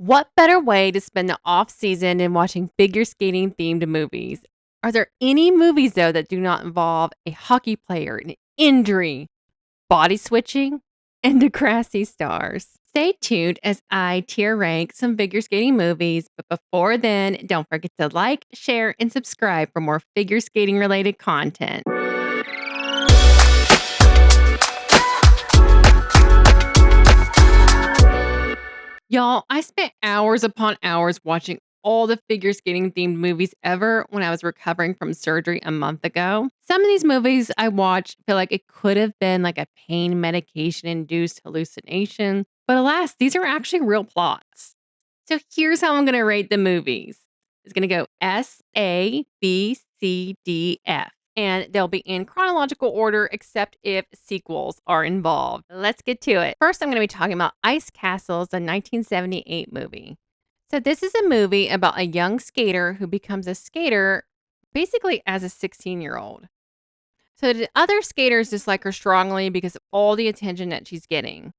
What better way to spend the off season than watching figure skating themed movies? Are there any movies though that do not involve a hockey player, an injury, body switching, and Degrassi stars? Stay tuned as I tier rank some figure skating movies, but before then, don't forget to like, share, and subscribe for more figure skating related content. Y'all, I spent hours upon hours watching all the figure skating themed movies ever when I was recovering from surgery a month ago. Some of these movies I watched feel like it could have been like a pain medication induced hallucination, but alas, these are actually real plots. So here's how I'm going to rate the movies. It's going to go S, A, B, C, D, F. And they'll be in chronological order except if sequels are involved. Let's get to it. First, I'm going to be talking about Ice Castles, the 1978 movie. So, this is a movie about a young skater who becomes a skater basically as a 16-year-old. So, the other skaters dislike her strongly because of all the attention that she's getting.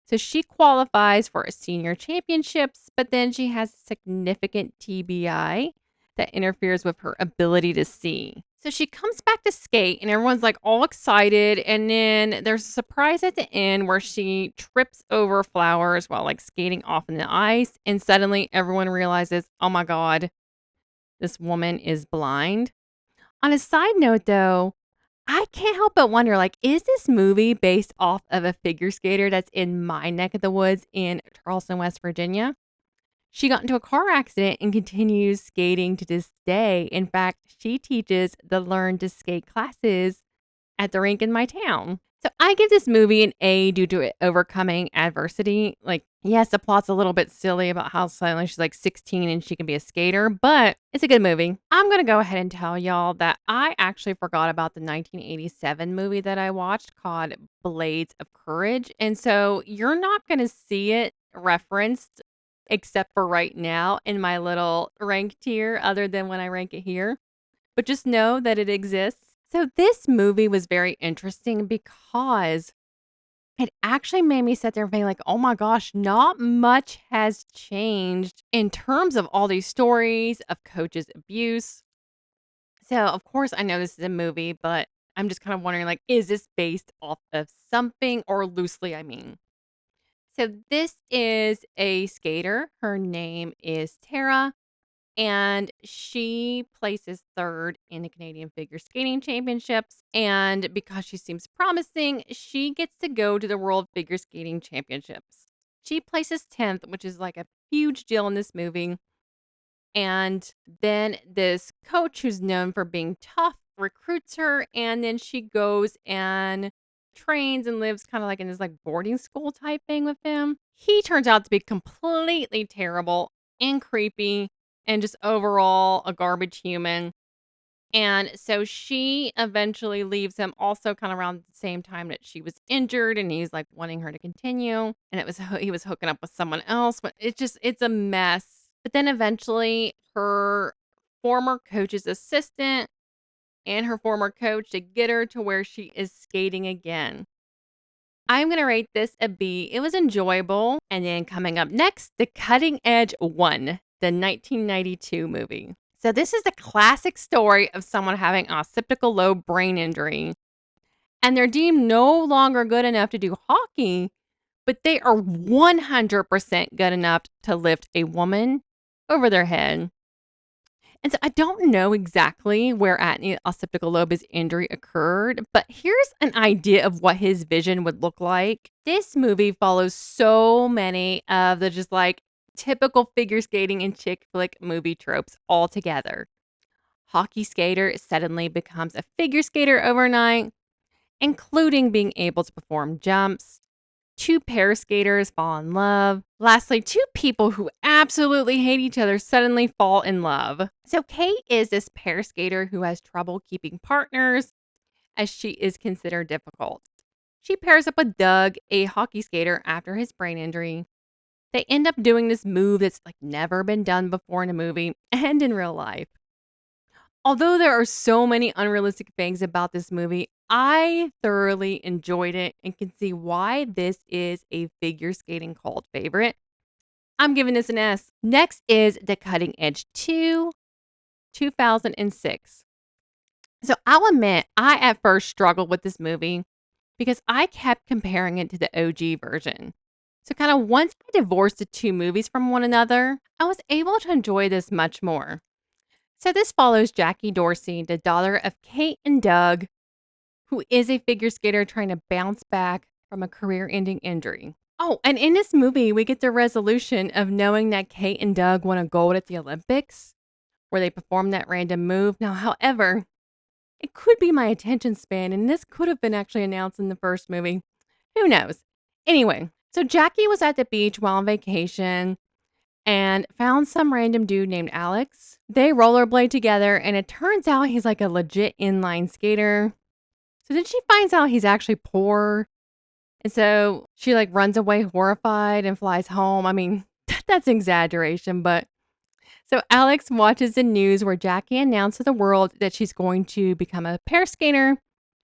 So, she qualifies for a senior championships, but then she has significant TBI that interferes with her ability to see. So she comes back to skate and everyone's like all excited. And then there's a surprise at the end where she trips over flowers while like skating off in the ice. And suddenly everyone realizes, oh my God, this woman is blind. On a side note though, I can't help but wonder like, is this movie based off of a figure skater that's in my neck of the woods in Charleston, West Virginia? She got into a car accident and continues skating to this day. In fact, she teaches the Learn to Skate classes at the rink in my town. So I give this movie an A due to it overcoming adversity. Like, yes, the plot's a little bit silly about how suddenly she's like 16 and she can be a skater, but it's a good movie. I'm going to go ahead and tell y'all that I actually forgot about the 1987 movie that I watched called Blades of Courage. And so you're not going to see it referenced except for right now in my little rank tier, other than when I rank it here. But just know that it exists. So, this movie was very interesting because it actually made me sit there and be like, oh my gosh, not much has changed in terms of all these stories of coaches' abuse. So, of course, I know this is a movie, but I'm just kind of wondering, like, is this based off of something or loosely, I mean? So this is a skater. Her name is Tara, and she places third in the Canadian Figure Skating Championships. And because she seems promising, she gets to go to the World Figure Skating Championships. She places 10th, which is like a huge deal in this movie. And then this coach who's known for being tough recruits her, and then she goes and trains and lives kind of like in this like boarding school type thing with him. He turns out to be completely terrible and creepy and just overall a garbage human. And so she eventually leaves him also kind of around the same time that she was injured and he's like wanting her to continue. And he was hooking up with someone else, but it's a mess. But then eventually her former coach's assistant and her former coach to get her to where she is skating again. I'm going to rate this a B. It was enjoyable. And then coming up next, The Cutting Edge 1, the 1992 movie. So this is the classic story of someone having an occipital lobe brain injury. And they're deemed no longer good enough to do hockey, but they are 100% good enough to lift a woman over their head. And so I don't know exactly where at the occipital lobe his injury occurred, but here's an idea of what his vision would look like. This movie follows so many of the just like typical figure skating and chick flick movie tropes all together. Hockey skater suddenly becomes a figure skater overnight, including being able to perform jumps. Two pair skaters fall in love. Lastly, two people who absolutely hate each other suddenly fall in love. So Kate is this pair skater who has trouble keeping partners as she is considered difficult. She pairs up with Doug, a hockey skater, after his brain injury. They end up doing this move that's like never been done before in a movie and in real life. Although there are so many unrealistic things about this movie, I thoroughly enjoyed it and can see why this is a figure skating cult favorite. I'm giving this an S. Next is The Cutting Edge 2, 2006. So I'll admit, I at first struggled with this movie because I kept comparing it to the OG version. So kind of once I divorced the two movies from one another, I was able to enjoy this much more. So this follows Jackie Dorsey, the daughter of Kate and Doug, who is a figure skater trying to bounce back from a career-ending injury. Oh, and in this movie, we get the resolution of knowing that Kate and Doug won a gold at the Olympics, where they performed that random move. Now, however, it could be my attention span, and this could have been actually announced in the first movie. Who knows? Anyway, so Jackie was at the beach while on vacation and found some random dude named Alex. They rollerblade together, and it turns out he's like a legit inline skater. So then she finds out he's actually poor. And so she like runs away horrified and flies home. I mean, that's exaggeration, but so Alex watches the news where Jackie announced to the world that she's going to become a pair skater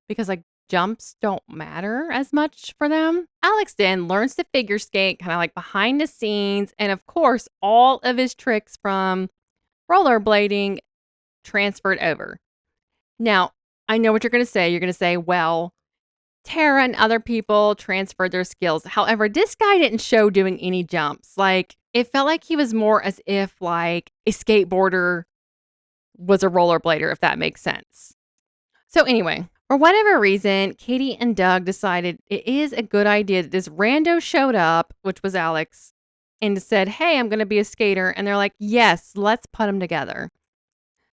because like jumps don't matter as much for them. Alex then learns to figure skate kind of like behind the scenes. And of course, all of his tricks from rollerblading transferred over. Now, I know what you're going to say. You're going to say, well, Tara and other people transferred their skills. However, this guy didn't show doing any jumps. Like, it felt like he was more as if, like, a skateboarder was a rollerblader, if that makes sense. So, anyway, for whatever reason, Katie and Doug decided it is a good idea that this rando showed up, which was Alex, and said, hey, I'm going to be a skater. And they're like, yes, let's put them together.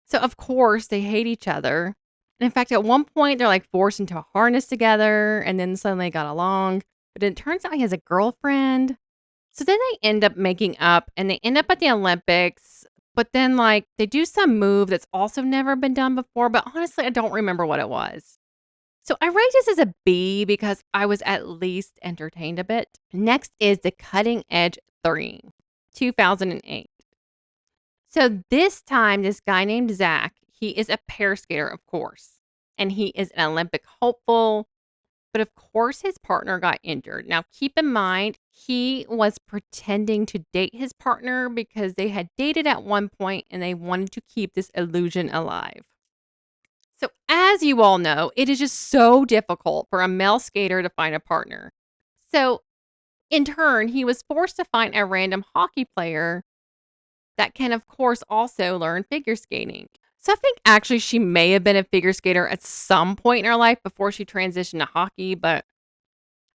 So, of course, they hate each other. And in fact, at one point, they're like forced into a harness together and then suddenly got along. But it turns out he has a girlfriend. So then they end up making up and they end up at the Olympics. But then, like, they do some move that's also never been done before. But honestly, I don't remember what it was. So I rate this as a B because I was at least entertained a bit. Next is The Cutting Edge 3, 2008. So this time, this guy named Zach, he is a pair skater, of course, and he is an Olympic hopeful. But of course, his partner got injured. Now, keep in mind, he was pretending to date his partner because they had dated at one point and they wanted to keep this illusion alive. So, as you all know, it is just so difficult for a male skater to find a partner. So, in turn, he was forced to find a random hockey player that can, of course, also learn figure skating. So I think actually she may have been a figure skater at some point in her life before she transitioned to hockey, but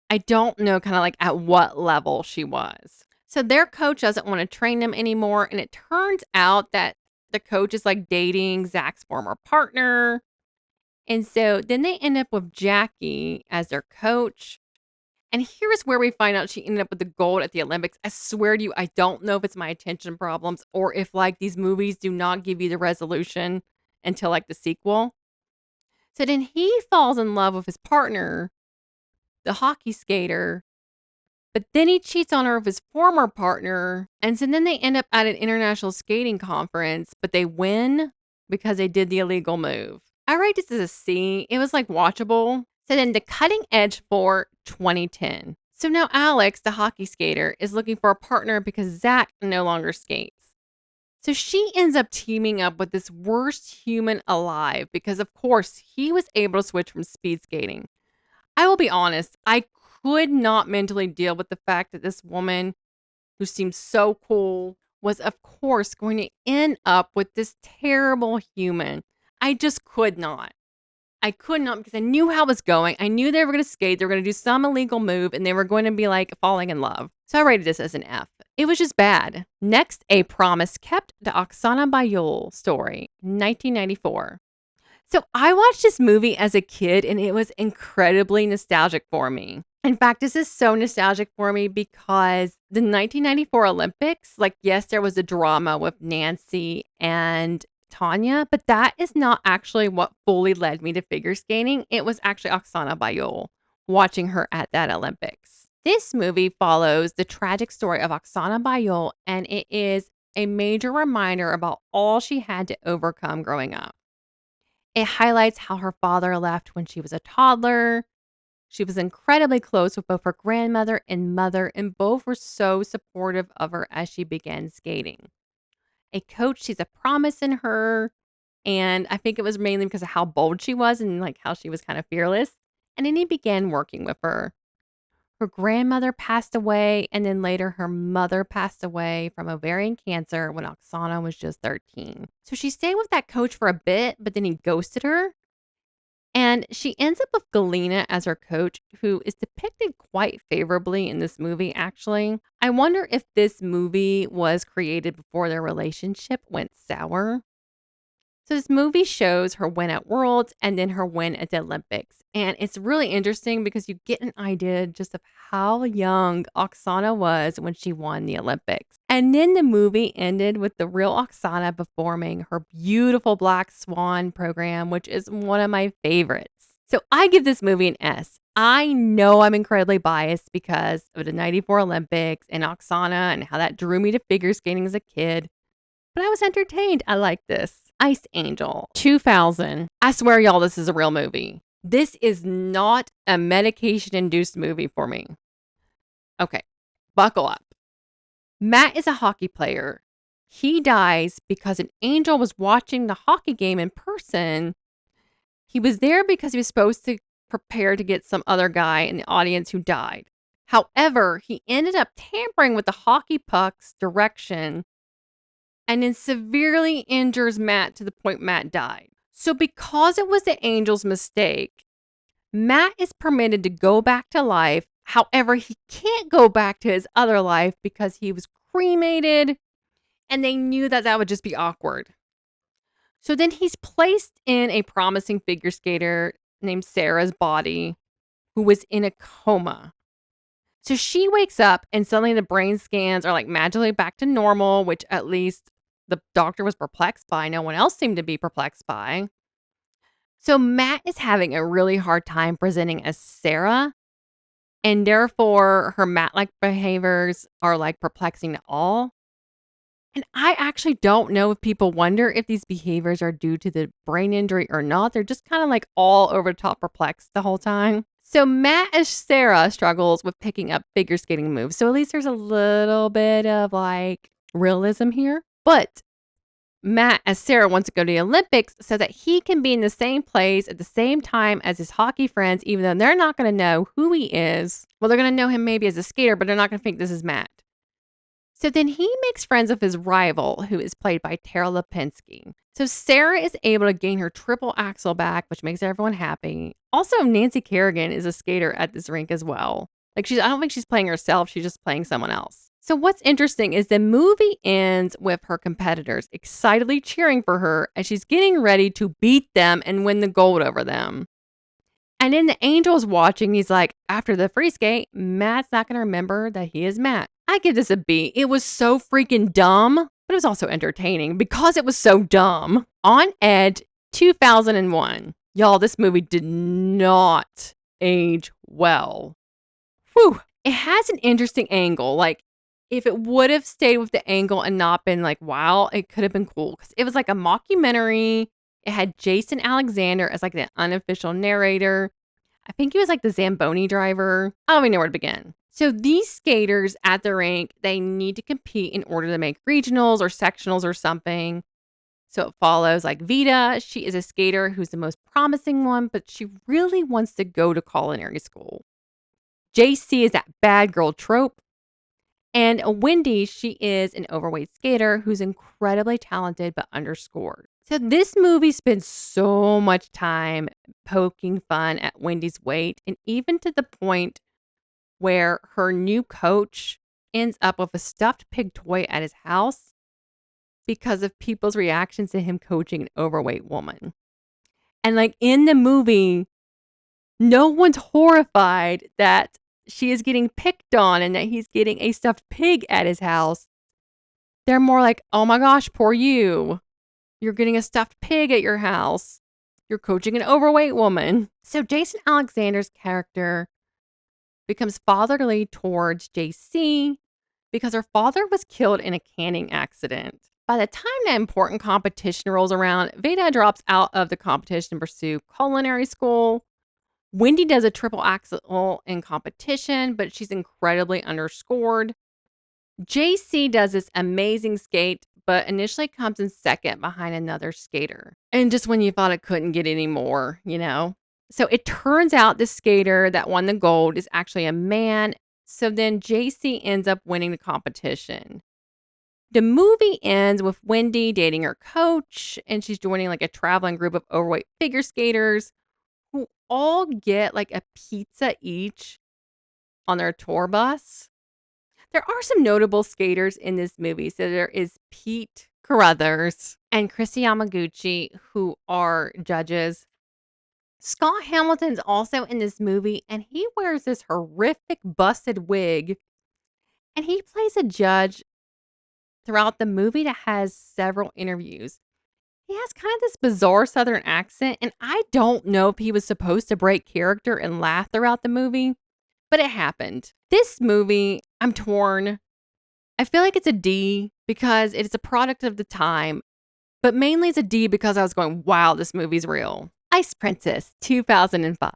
I don't know kind of like at what level she was. So their coach doesn't want to train them anymore. And it turns out that the coach is like dating Zach's former partner. And so then they end up with Jackie as their coach. And here's where we find out she ended up with the gold at the Olympics. I swear to you, I don't know if it's my attention problems or if like these movies do not give you the resolution until like the sequel. So then he falls in love with his partner, the hockey skater, but then he cheats on her with his former partner. And so then they end up at an international skating conference, but they win because they did the illegal move. I rate this as a C. It was like watchable. So then The Cutting Edge for 2010. So now Alex, the hockey skater, is looking for a partner because Zach no longer skates. So she ends up teaming up with this worst human alive because, of course, he was able to switch from speed skating. I will be honest, I could not mentally deal with the fact that this woman, who seemed so cool, was, of course, going to end up with this terrible human. I just could not. I could not because I knew how it was going. I knew they were going to skate. They were going to do some illegal move and they were going to be like falling in love. So I rated this as an F. It was just bad. Next, A Promise Kept, the Oksana Baiul story, 1994. So I watched this movie as a kid and it was incredibly nostalgic for me. In fact, this is so nostalgic for me because the 1994 Olympics, like, yes, there was a drama with Nancy and Tonya, but that is not actually what fully led me to figure skating. It was actually Oksana Baiul, watching her at that Olympics. This movie follows the tragic story of Oksana Baiul, and it is a major reminder about all she had to overcome growing up. It highlights how her father left when she was a toddler, She was incredibly close with both her grandmother and mother, and both were so supportive of her as she began skating. A coach sees a promise in her, and I think it was mainly because of how bold she was and like how she was kind of fearless. And then he began working with her. Her grandmother passed away, and then later her mother passed away from ovarian cancer when Oksana was just 13. So she stayed with that coach for a bit, but then he ghosted her. And she ends up with Galena as her coach, who is depicted quite favorably in this movie, actually. I wonder if this movie was created before their relationship went sour. So this movie shows her win at Worlds and then her win at the Olympics. And it's really interesting because you get an idea just of how young Oksana was when she won the Olympics. And then the movie ended with the real Oksana performing her beautiful Black Swan program, which is one of my favorites. So I give this movie an S. I know I'm incredibly biased because of the 94 Olympics and Oksana and how that drew me to figure skating as a kid. But I was entertained. I like this. Ice Angel 2000. I swear, y'all, this is a real movie. This is not a medication-induced movie for me. Okay, buckle up. Matt is a hockey player. He dies because an angel was watching the hockey game in person. He was there because he was supposed to prepare to get some other guy in the audience who died. However, he ended up tampering with the hockey puck's direction and then severely injures Matt to the point Matt died. So because it was the angel's mistake, Matt is permitted to go back to life. However, he can't go back to his other life because he was cremated and they knew that that would just be awkward. So then he's placed in a promising figure skater named Sarah's body who was in a coma. So she wakes up and suddenly the brain scans are like magically back to normal, which at least the doctor was perplexed by. No one else seemed to be perplexed by. So Matt is having a really hard time presenting as Sarah, and therefore her Matt-like behaviors are like perplexing to all. And I actually don't know if people wonder if these behaviors are due to the brain injury or not. They're just kind of like all over the top perplexed the whole time. So Matt as Sarah struggles with picking up figure skating moves. So at least there's a little bit of like realism here. But Matt, as Sarah wants to go to the Olympics, so that he can be in the same place at the same time as his hockey friends, even though they're not going to know who he is. Well, they're going to know him maybe as a skater, but they're not going to think this is Matt. So then he makes friends with his rival, who is played by Tara Lipinski. So Sarah is able to gain her triple axel back, which makes everyone happy. Also, Nancy Kerrigan is a skater at this rink as well. Like I don't think she's playing herself. She's just playing someone else. So what's interesting is the movie ends with her competitors excitedly cheering for her as she's getting ready to beat them and win the gold over them. And then the angel's watching. He's like, after the free skate, Matt's not going to remember that he is Matt. I give this a B. It was so freaking dumb, but it was also entertaining because it was so dumb. On Edge 2001. Y'all, this movie did not age well. Whew. It has an interesting angle. Like, if it would have stayed with the angle and not been like, wow, it could have been cool. Because it was like a mockumentary. It had Jason Alexander as like the unofficial narrator. I think he was like the Zamboni driver. I don't even know where to begin. So these skaters at the rink, they need to compete in order to make regionals or sectionals or something. So it follows like Vita. She is a skater who's the most promising one, but she really wants to go to culinary school. JC is that bad girl trope. And Wendy, she is an overweight skater who's incredibly talented but underscored. So this movie spends so much time poking fun at Wendy's weight, and even to the point where her new coach ends up with a stuffed pig toy at his house because of people's reactions to him coaching an overweight woman. And like in the movie, no one's horrified that she is getting picked on and that he's getting a stuffed pig at his house. They're more like, oh my gosh, poor you. You're getting a stuffed pig at your house. You're coaching an overweight woman. So Jason Alexander's character becomes fatherly towards JC because her father was killed in a canning accident. By the time that important competition rolls around, Veda drops out of the competition to pursue culinary school. Wendy does a triple axel in competition, but she's incredibly underscored. JC does this amazing skate, but initially comes in second behind another skater. And just when you thought it couldn't get any more, you know? So it turns out the skater that won the gold is actually a man. So then JC ends up winning the competition. The movie ends with Wendy dating her coach, and she's joining like a traveling group of overweight figure skaters who all get like a pizza each on their tour bus. There are some notable skaters in this movie. So there is Pete Carruthers and Chrissy Yamaguchi, who are judges. Scott Hamilton's also in this movie, and he wears this horrific busted wig. And he plays a judge throughout the movie that has several interviews. He has kind of this bizarre Southern accent, and I don't know if he was supposed to break character and laugh throughout the movie, but it happened. This movie, I'm torn. I feel like it's a D because it's a product of the time, but mainly it's a D because I was going, wow, this movie's real. Ice Princess, 2005.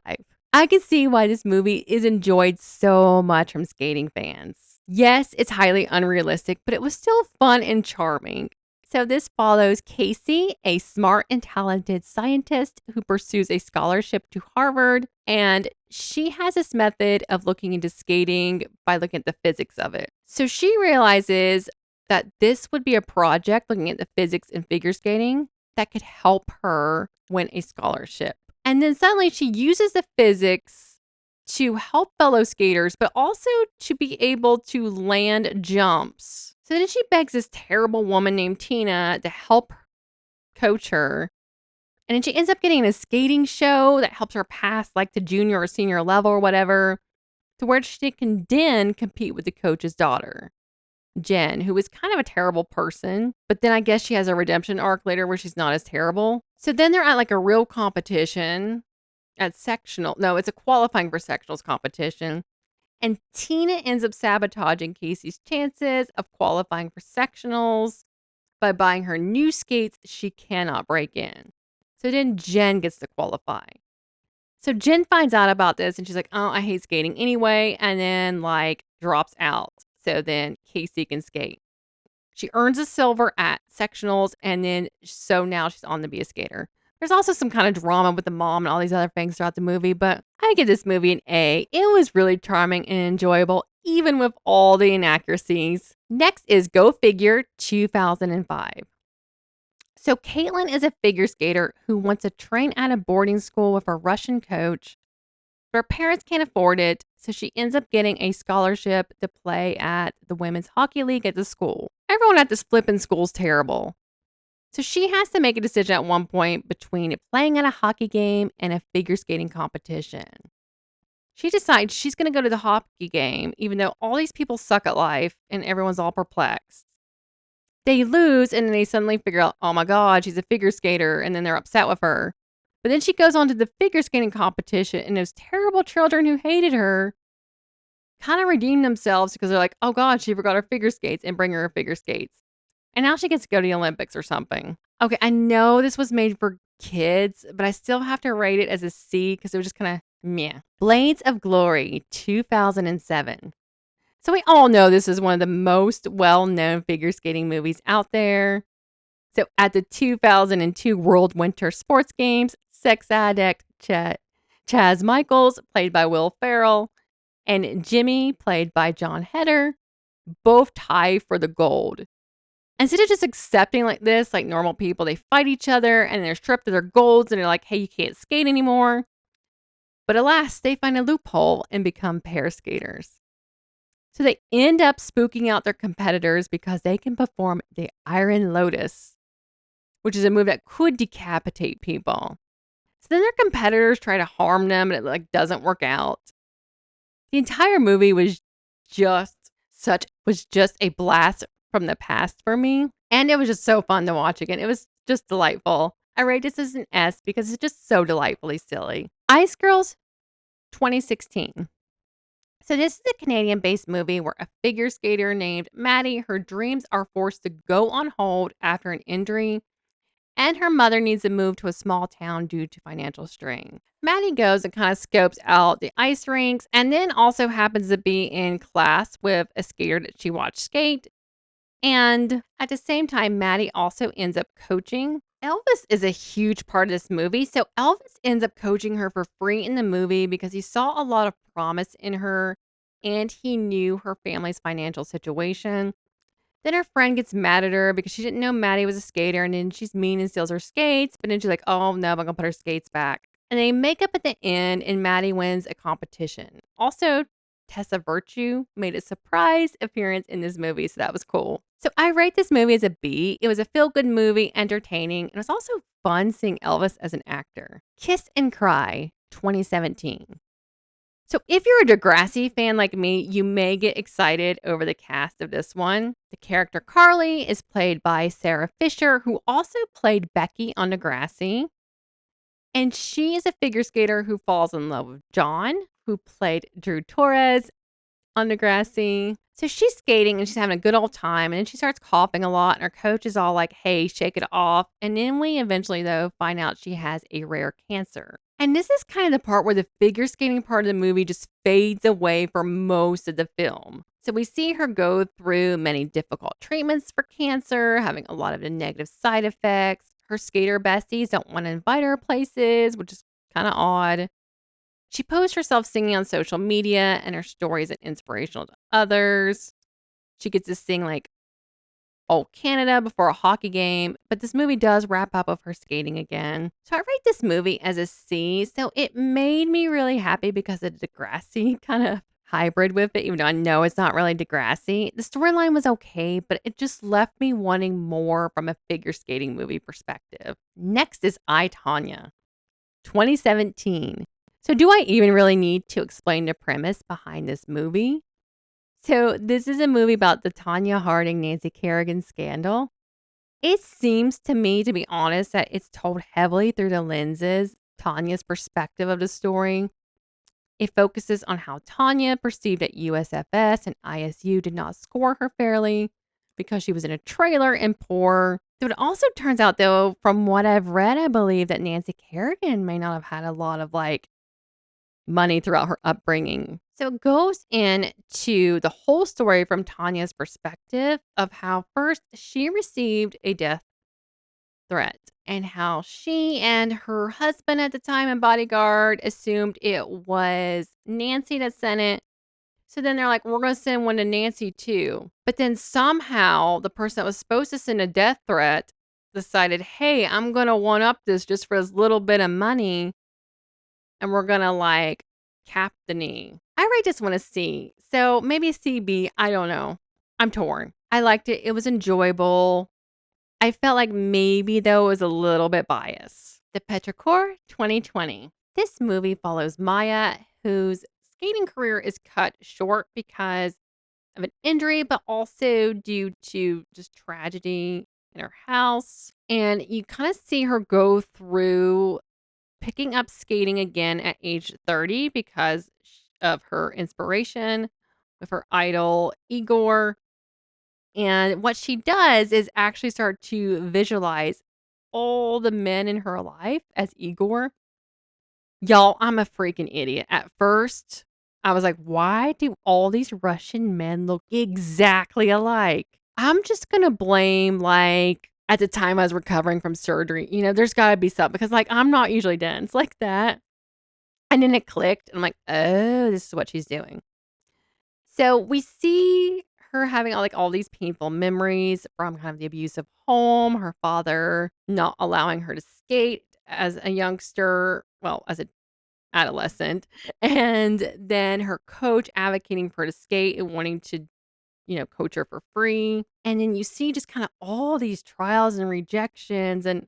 I can see why this movie is enjoyed so much from skating fans. Yes, it's highly unrealistic, but it was still fun and charming. So this follows Casey, a smart and talented scientist who pursues a scholarship to Harvard, and she has this method of looking into skating by looking at the physics of it. So she realizes that this would be a project looking at the physics in figure skating that could help her win a scholarship. And then suddenly she uses the physics to help fellow skaters, but also to be able to land jumps. So then she begs this terrible woman named Tina to help coach her. And then she ends up getting a skating show that helps her pass like to junior or senior level or whatever, to where she can then compete with the coach's daughter, Jen, who is kind of a terrible person. But then I guess she has a redemption arc later where she's not as terrible. So then they're at like a real competition at sectional. No, it's a qualifying for sectionals competition. And Tina ends up sabotaging Casey's chances of qualifying for sectionals by buying her new skates she cannot break in. So then Jen gets to qualify. So Jen finds out about this and she's like, oh, I hate skating anyway. And then like drops out. So then Casey can skate. She earns a silver at sectionals. And then so now she's on to be a skater. There's also some kind of drama with the mom and all these other things throughout the movie, but I give this movie an A. It was really charming and enjoyable, even with all the inaccuracies. Next is Go Figure, 2005. So Caitlin is a figure skater who wants to train at a boarding school with a Russian coach, but her parents can't afford it, so she ends up getting a scholarship to play at the women's hockey league at the school. Everyone at this flippin' school is terrible. So she has to make a decision at one point between playing at a hockey game and a figure skating competition. She decides she's going to go to the hockey game, even though all these people suck at life and everyone's all perplexed. They lose and then they suddenly figure out, oh my God, she's a figure skater. And then they're upset with her. But then she goes on to the figure skating competition and those terrible children who hated her kind of redeem themselves because they're like, oh God, she forgot her figure skates and bring her figure skates. And now she gets to go to the Olympics or something. Okay, I know this was made for kids, but I still have to rate it as a C because it was just kind of meh. Blades of Glory, 2007. So we all know this is one of the most well-known figure skating movies out there. So at the 2002 World Winter Sports Games, sex addict Chaz Michaels, played by Will Ferrell, and Jimmy, played by John Heder, both tie for the gold. Instead of just accepting like this, like normal people, they fight each other and they're stripped of their golds and they're like, hey, you can't skate anymore. But alas, they find a loophole and become pair skaters. So they end up spooking out their competitors because they can perform the Iron Lotus, which is a move that could decapitate people. So then their competitors try to harm them and it like doesn't work out. The entire movie was just a blast from the past for me. And it was just so fun to watch again. It was just delightful. I rate this as an S because it's just so delightfully silly. Ice Girls, 2016. So this is a Canadian-based movie where a figure skater named Maddie, her dreams are forced to go on hold after an injury and her mother needs to move to a small town due to financial strain. Maddie goes and kind of scopes out the ice rinks and then also happens to be in class with a skater that she watched skate. And at the same time, Maddie also ends up coaching. Elvis is a huge part of this movie. So Elvis ends up coaching her for free in the movie because he saw a lot of promise in her and he knew her family's financial situation. Then her friend gets mad at her because she didn't know Maddie was a skater, and then she's mean and steals her skates, but then she's like, "Oh, no, I'm gonna put her skates back." And they make up at the end, and Maddie wins a competition. Also, Tessa Virtue made a surprise appearance in this movie, so that was cool. So I rate this movie as a B. It was a feel-good movie, entertaining, and it was also fun seeing Elvis as an actor. Kiss and Cry, 2017. So, if you're a Degrassi fan like me, you may get excited over the cast of this one. The character Carly is played by Sarah Fisher, who also played Becky on Degrassi. And she is a figure skater who falls in love with John, who played Drew Torres on Degrassi. So she's skating and she's having a good old time. And then she starts coughing a lot. And her coach is all like, "Hey, shake it off." And then we eventually, though, find out she has a rare cancer. And this is kind of the part where the figure skating part of the movie just fades away for most of the film. So we see her go through many difficult treatments for cancer, having a lot of the negative side effects. Her skater besties don't want to invite her places, which is kind of odd. She posts herself singing on social media, and her story is inspirational to others. She gets to sing like "Oh Canada" before a hockey game, but this movie does wrap up with her skating again. So I rate this movie as a C. So it made me really happy because of the Degrassi kind of hybrid with it, even though I know it's not really Degrassi. The storyline was okay, but it just left me wanting more from a figure skating movie perspective. Next is I, Tonya, 2017. So, do I even really need to explain the premise behind this movie? So, this is a movie about the Tonya Harding Nancy Kerrigan scandal. It seems to me, to be honest, that it's told heavily through the lenses, Tanya's perspective of the story. It focuses on how Tonya perceived that USFS and ISU did not score her fairly because she was in a trailer and poor. So it also turns out, though, from what I've read, I believe that Nancy Kerrigan may not have had a lot of money throughout her upbringing. So it goes into the whole story from Tanya's perspective of how first she received a death threat and how she and her husband at the time and bodyguard assumed it was Nancy that sent it. So then they're like, "We're going to send one to Nancy too." But then somehow the person that was supposed to send a death threat decided, "Hey, I'm going to one up this just for this little bit of money. And we're gonna cap the knee." I rate this one a C. So maybe a CB. I don't know. I'm torn. I liked it. It was enjoyable. I felt like maybe though it was a little bit biased. The Petrichor, 2020. This movie follows Maya, whose skating career is cut short because of an injury, but also due to just tragedy in her house. And you kind of see her go through picking up skating again at age 30 because of her inspiration with her idol, Igor. And what she does is actually start to visualize all the men in her life as Igor. Y'all, I'm a freaking idiot. At first, I was like, why do all these Russian men look exactly alike? I'm just going to blame, at the time I was recovering from surgery, there's got to be something because, I'm not usually dense like that. And then it clicked. And I'm like, oh, this is what she's doing. So we see her having all these painful memories from kind of the abusive home, her father not allowing her to skate as a youngster, well, as an adolescent, and then her coach advocating for her to skate and wanting to, coach her for free. And then you see just kind of all these trials and rejections and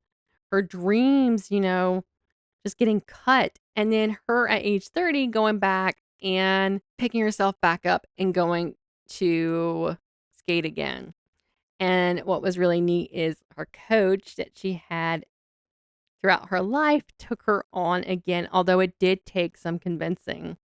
her dreams, just getting cut. And then her at age 30 going back and picking herself back up and going to skate again. And what was really neat is her coach that she had throughout her life took her on again, although it did take some convincing.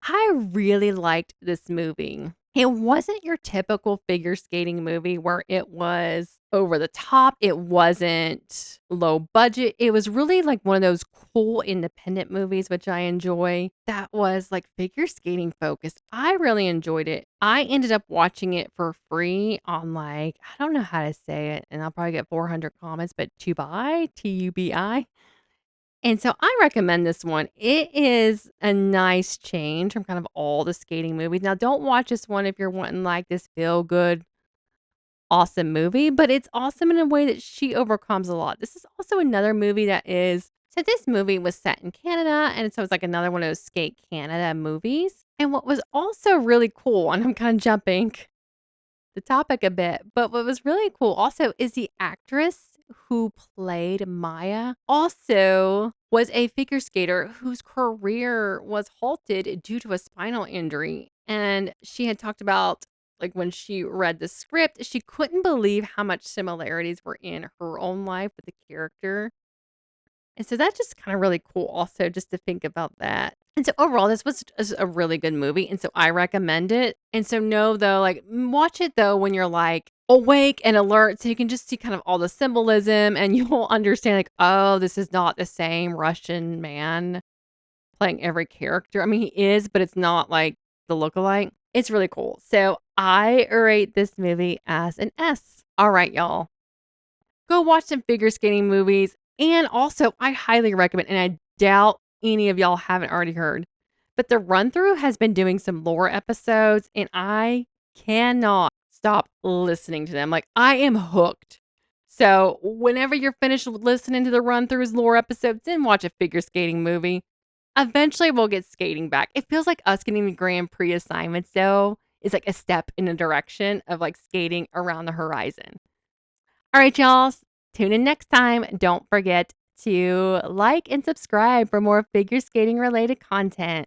I really liked this movie. It wasn't your typical figure skating movie where it was over the top, it wasn't low budget, it was really, like, one of those cool independent movies, which I enjoy, that was, like, figure skating focused. I really enjoyed it. I ended up watching it for free on, like I don't know how to say it, and I'll probably get 400 comments, but Tubi, Tubi. And so I recommend this one. It is a nice change from kind of all the skating movies. Now, don't watch this one if you're wanting like this feel good, awesome movie, but it's awesome in a way that she overcomes a lot. This is also another movie that is so this movie was set in Canada, and so it's like another one of those Skate Canada movies. And what was also really cool, and I'm kind of jumping the topic a bit, but what was really cool also is the actress who played Maya also was a figure skater whose career was halted due to a spinal injury. And she had talked about like when she read the script, she couldn't believe how much similarities were in her own life with the character. And so that's just kinda really cool also just to think about that. And so overall, this was is a really good movie, and so I recommend it. And so know though, like, watch it though when you're, like, awake and alert so you can just see kind of all the symbolism and you'll understand, like, "Oh, this is not the same Russian man playing every character." I mean, he is, but it's not like the lookalike. It's really cool. So I rate this movie as an S. Alright, y'all. Go watch some figure skating movies, and also, I highly recommend and I doubt any of y'all haven't already heard, but the Run Through has been doing some lore episodes, and I cannot stop listening to them, like, I am hooked. So, whenever you're finished listening to the Run Through's lore episodes, then watch a figure skating movie. Eventually, we'll get skating back. It feels like us getting the Grand Prix assignments, though, is like a step in a direction of, like, skating around the horizon. All right, y'all. Tune in next time. Don't forget to like and subscribe for more figure skating related content.